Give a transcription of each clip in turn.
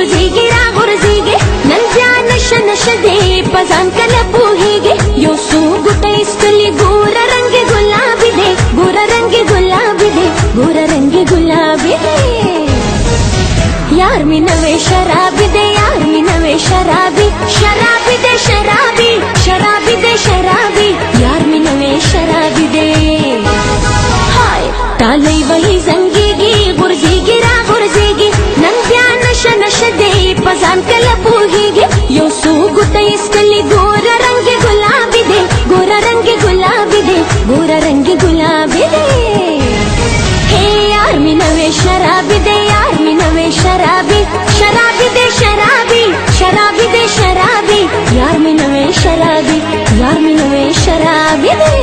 غرزيږي را غرزيږي نن بیا نشه نشه دې پزان کله پوهیږي یو څو ګوټې ستلي ګور رنگ ګلابي دې ګور رنگ ګلابي دې ګور رنگ ګلابي دې یار می نوې شرابي دې یار می نوې شرابي شرابي دې شرابي شرابي دې شرابي یار می نوې شرابي دې هاي تالي وای زنګيږي غرزيږي را غرزيږي نن بیا نشه نشه دې پزان کله پوهیږي یو څو ګوټې ستلي ګور رنگ ګلابي دې ګور رنگ ګلابي دې ګور رنگ ګلابي دې هي یار می نوې شرابي دې یار می نوې شرابي شرابي دې شرابي شرابي دې شرابي یار می نوې شرابي یار می نوې شرابي دې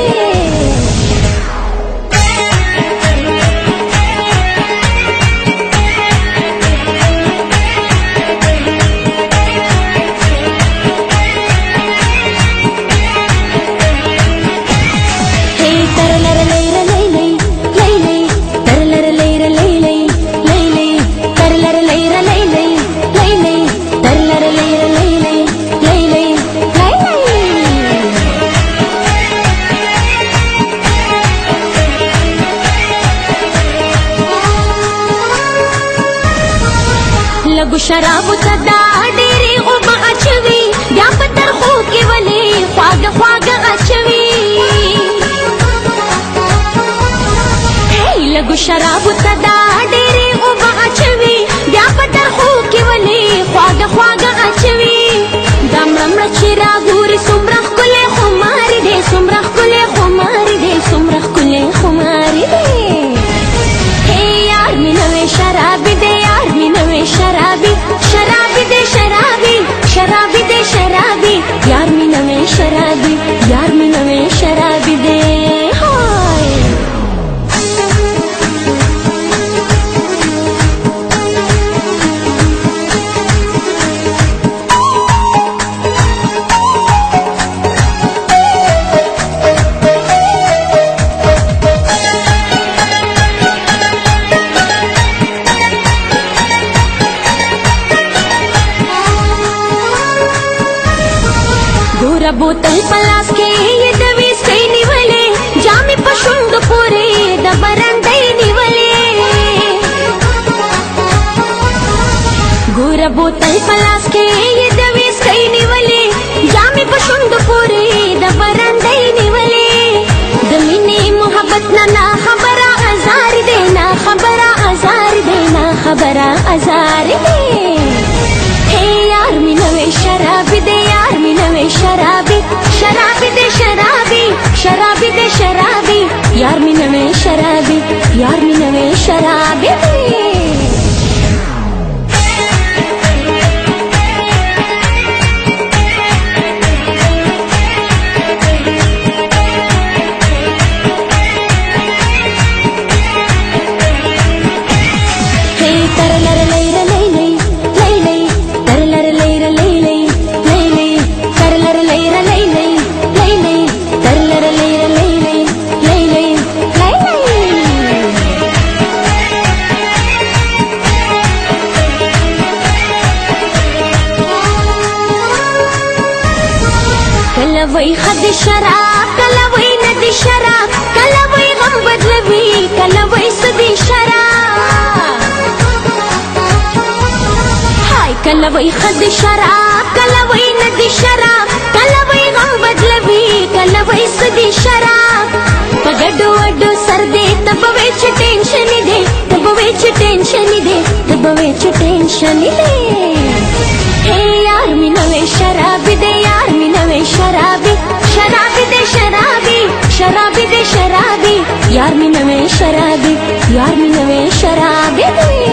لګو شراب صدا ډېرې اوبه اچوي بیا په ترخو کې ولې خواږه خواږه اچوي لګو شراب صدا ډېرې اوبه اچوي بیا په ترخو کې ولې خواږه خواږه اچوي دا مړه چې راګوري څومره ښکلې خماري دې څومره ښکلې خماري دې څومره ښکلې خماري دې یار مې نوې شرابي دې یار مې نوې شرابي شرابي دې شرابي شرابي دې شرابي یار مې نوې شرابي یار مې نوې شرابي دې ګوره بوتل پلاس کې یې د ویسکۍ نیولې جامې په شونډو پورې د برنډۍ نیولې ګوره بوتل پلاس کې یې د ویسکۍ نیولې جامې په شونډو پورې د برنډۍ نیولې د مینې محبت نه خبره ازار دې نه خبره ازار دې نه خبره ازار دې یار مې نوې شرابي دې یار مې نوې شرابي شرابي دې شرابي شرابي دې شرابي یار مې نوې شرابي یار مې نوې شرابي دې کله وای خد شراب کله وای ند شراب کله وای غم بدلوي کله وای سدي شراب هاي کله وای خد شراب کله وای ند شراب کله وای غم بدلوي کله وای سدي شراب پګډو اډو سر دې تب وای چې ټینشن دې تب وای چې ټینشن دې تب وای چې ټینشن دې یار مې نوې شرابي دې یار مې نوې شرابي شرابي دې شرابي شرابي دې شرابي یار مې نوې شرابي یار مې نوې شرابي دې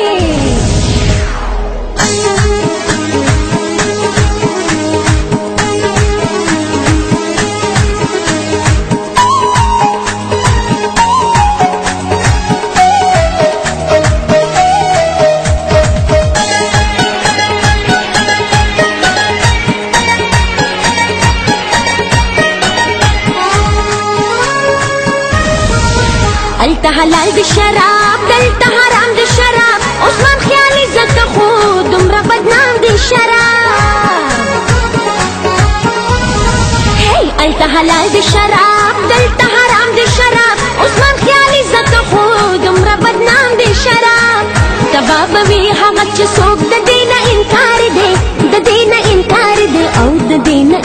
دلته حلال د شراب دلته حرام د شراب عثمان خیالي زکه خو دومره بدنام حلال دي شراب دلتا حرام دي شراب عثمان خیالي زکه خو دومره بدنام دي شراب کباب وی هغه چې څوک د دینه انکار دی د دینه انکار دی او د دینه